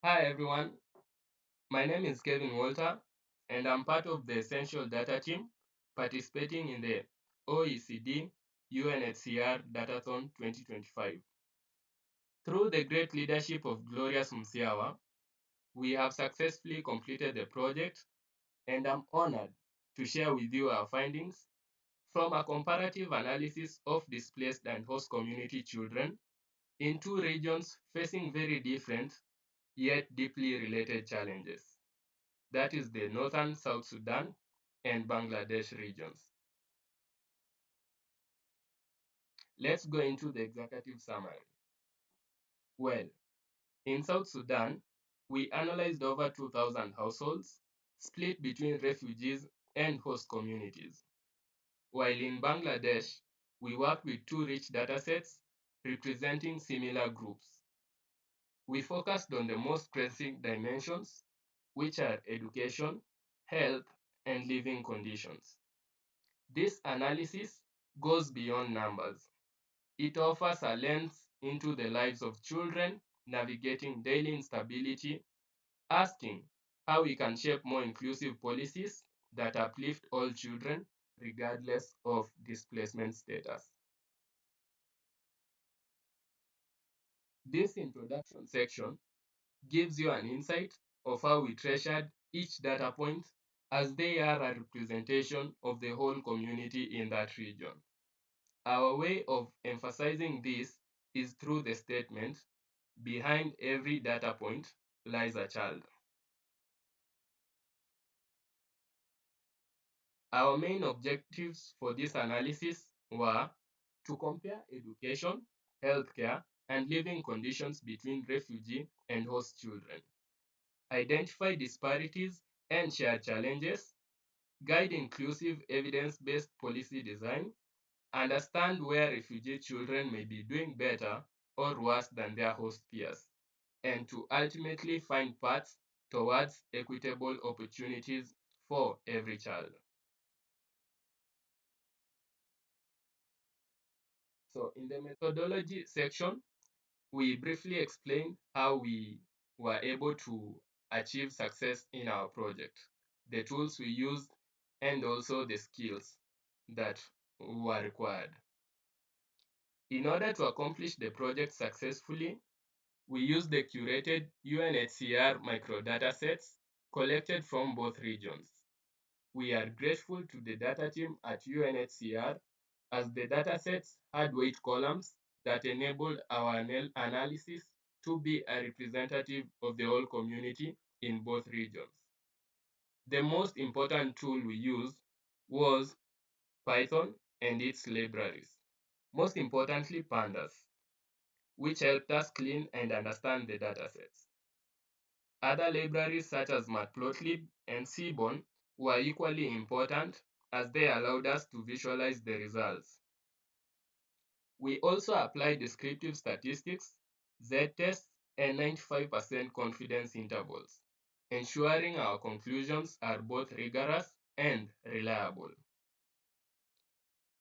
Hi everyone, my name is Kevin Walter and I'm part of the Essential Data team participating in the OECD UNHCR Datathon 2025. Through the great leadership of Glorious Musiawa, we have successfully completed the project and I'm honored to share with you our findings from a comparative analysis of displaced and host community children in two regions facing very different yet deeply related challenges. That is the northern South Sudan and Bangladesh regions. Let's go into the executive summary. Well, in South Sudan, we analyzed over 2,000 households split between refugees and host communities. While in Bangladesh, we worked with two rich datasets representing similar groups. We focused on the most pressing dimensions, which are education, health, and living conditions. This analysis goes beyond numbers. It offers a lens into the lives of children navigating daily instability, asking how we can shape more inclusive policies that uplift all children regardless of displacement status. This introduction section gives you an insight of how we treasured each data point as they are a representation of the whole community in that region. Our way of emphasizing this is through the statement, behind every data point lies a child. Our main objectives for this analysis were to compare education, healthcare, and living conditions between refugee and host children, identify disparities and share challenges, guide inclusive evidence-based policy design, understand where refugee children may be doing better or worse than their host peers, and to ultimately find paths towards equitable opportunities for every child. So in the methodology section, we briefly explained how we were able to achieve success in our project, the tools we used, and also the skills that were required. In order to accomplish the project successfully, we used the curated UNHCR microdatasets collected from both regions. We are grateful to the data team at UNHCR as the datasets had weight columns that enabled our analysis to be a representative of the whole community in both regions. The most important tool we used was Python and its libraries. Most importantly, pandas, which helped us clean and understand the datasets. Other libraries such as Matplotlib and Seaborn were equally important as they allowed us to visualize the results. We also applied descriptive statistics, z-tests, and 95% confidence intervals, ensuring our conclusions are both rigorous and reliable.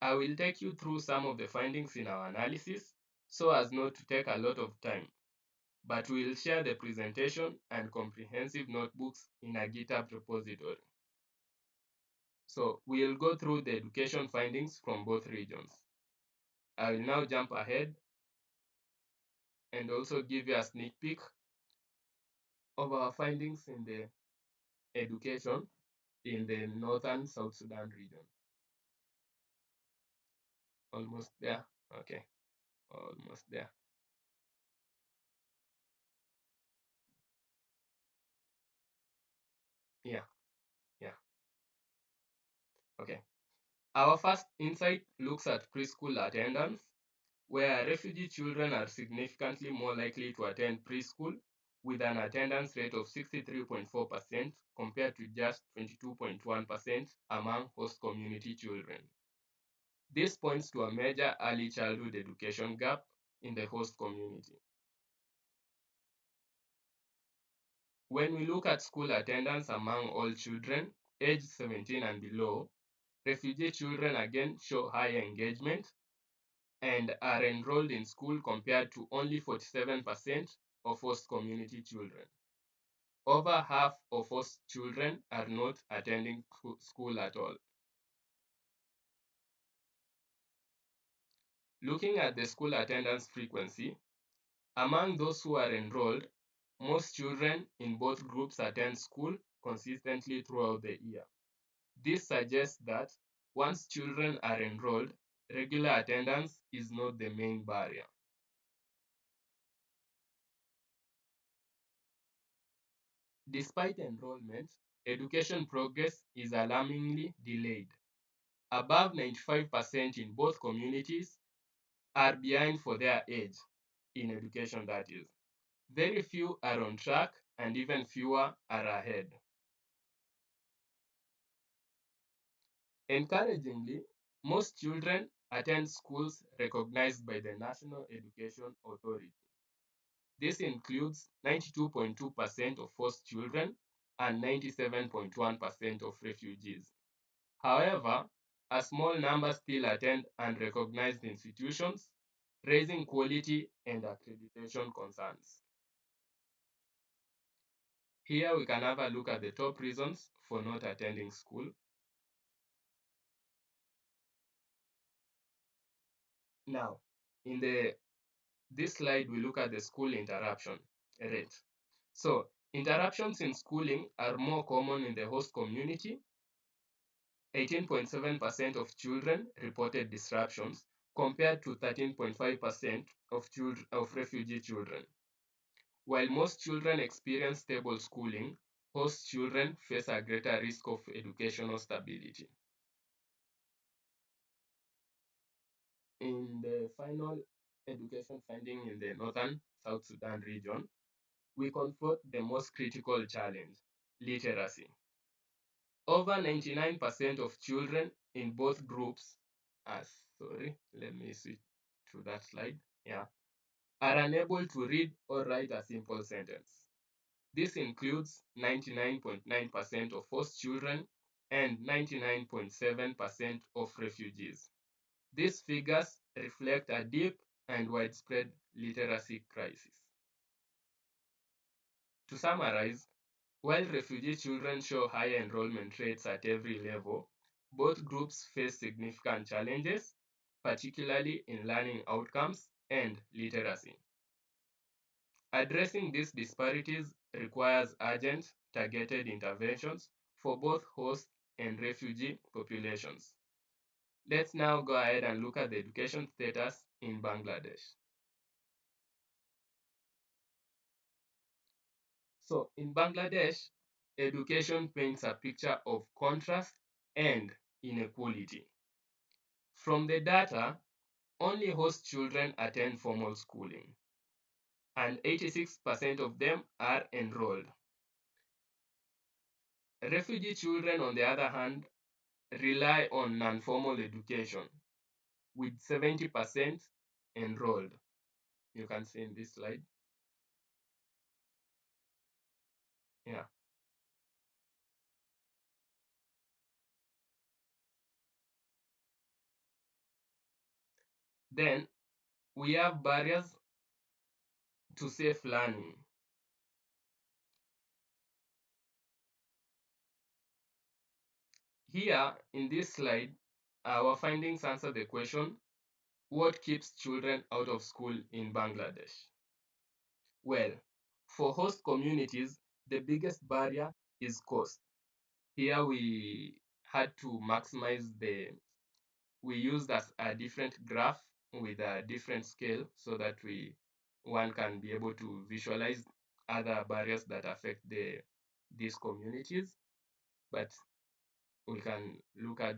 I will take you through some of the findings in our analysis so as not to take a lot of time, but we will share the presentation and comprehensive notebooks in a GitHub repository. So we'll go through the education findings from both regions. I will now jump ahead and also give you a sneak peek of our findings in the education in the northern South Sudan region. Almost there. Okay, almost there. Yeah, yeah. Okay. Our first insight looks at preschool attendance, where refugee children are significantly more likely to attend preschool with an attendance rate of 63.4% compared to just 22.1% among host community children. This points to a major early childhood education gap in the host community. When we look at school attendance among all children aged 17 and below, refugee children again show higher engagement and are enrolled in school compared to only 47% of host community children. over half of host children are not attending school at all. Looking at the school attendance frequency, among those who are enrolled, most children in both groups attend school consistently throughout the year. This suggests that once children are enrolled, regular attendance is not the main barrier. Despite enrollment, education progress is alarmingly delayed. Above 95% in both communities are behind for their age, in education that is. Very few are on track and even fewer are ahead. Encouragingly, most children attend schools recognized by the National Education Authority. This includes 92.2% of host children and 97.1% of refugees. However, a small number still attend unrecognized institutions, raising quality and accreditation concerns. Here we can have a look at the top reasons for not attending school. Now, in this slide, we look at the school interruption rate. So, interruptions in schooling are more common in the host community. 18.7% of children reported disruptions compared to 13.5% of refugee children. While most children experience stable schooling, host children face a greater risk of educational stability. In the final education finding in the northern South Sudan region, we confront the most critical challenge, literacy. Over 99% of children in both groups, sorry, let me switch to that slide, yeah, are unable to read or write a simple sentence. This includes 99.9% of host children and 99.7% of refugees. These figures reflect a deep and widespread literacy crisis. To summarize, while refugee children show higher enrollment rates at every level, both groups face significant challenges, particularly in learning outcomes and literacy. Addressing these disparities requires urgent, targeted interventions for both host and refugee populations. Let's now go ahead and look at the education status in Bangladesh. So in Bangladesh, education paints a picture of contrast and inequality. From the data, only host children attend formal schooling, and 86% of them are enrolled. Refugee children, on the other hand, rely on non-formal education, with 70% enrolled. You can see in this slide. Yeah. Then we have barriers to safe learning. Here in this slide, our findings answer the question, what keeps children out of school in Bangladesh? Well, for host communities, the biggest barrier is cost. Here we had to maximize we used as a different graph with a different scale so that one can be able to visualize other barriers that affect these communities. But we can look at,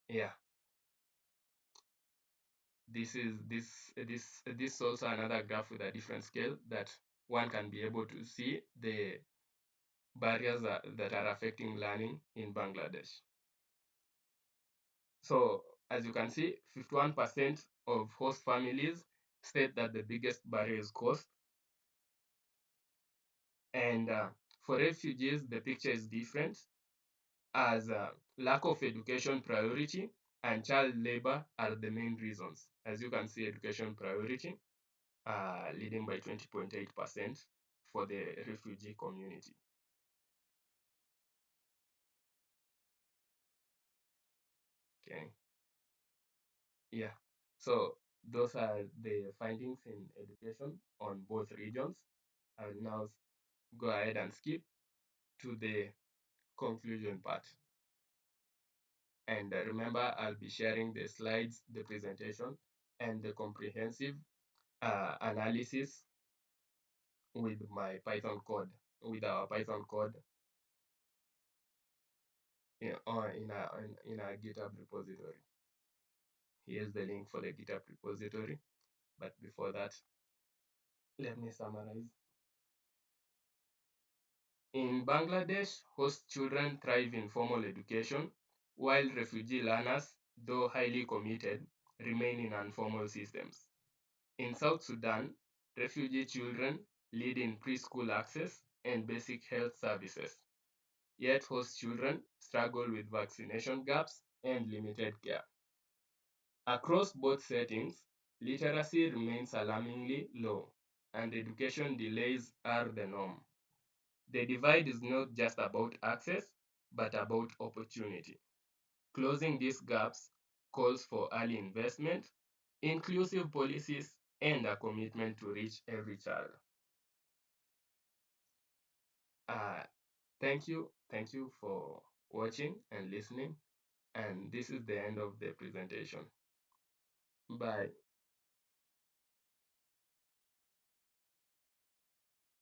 yeah, this also another graph with a different scale that one can be able to see the barriers that are affecting learning in Bangladesh. So as you can see, 51% of host families state that the biggest barrier is cost. And for refugees, the picture is different, as lack of education priority and child labor are the main reasons. As you can see, education priority leading by 20.8% for the refugee community. Okay. Yeah. So those are the findings in education on both regions. I'll now go ahead and skip to the conclusion part. And remember, I'll be sharing the slides, the presentation, and the comprehensive analysis with my Python code, with our Python code in our GitHub repository. Here's the link for the GitHub repository. But before that, let me summarize. In Bangladesh, host children thrive in formal education, while refugee learners, though highly committed, remain in informal systems. In South Sudan, refugee children lead in preschool access and basic health services, yet host children struggle with vaccination gaps and limited care. Across both settings, literacy remains alarmingly low, and education delays are the norm. The divide is not just about access, but about opportunity. Closing these gaps calls for early investment, inclusive policies, and a commitment to reach every child. Uh, thank you. Thank you for watching and listening. And this is the end of the presentation. Bye.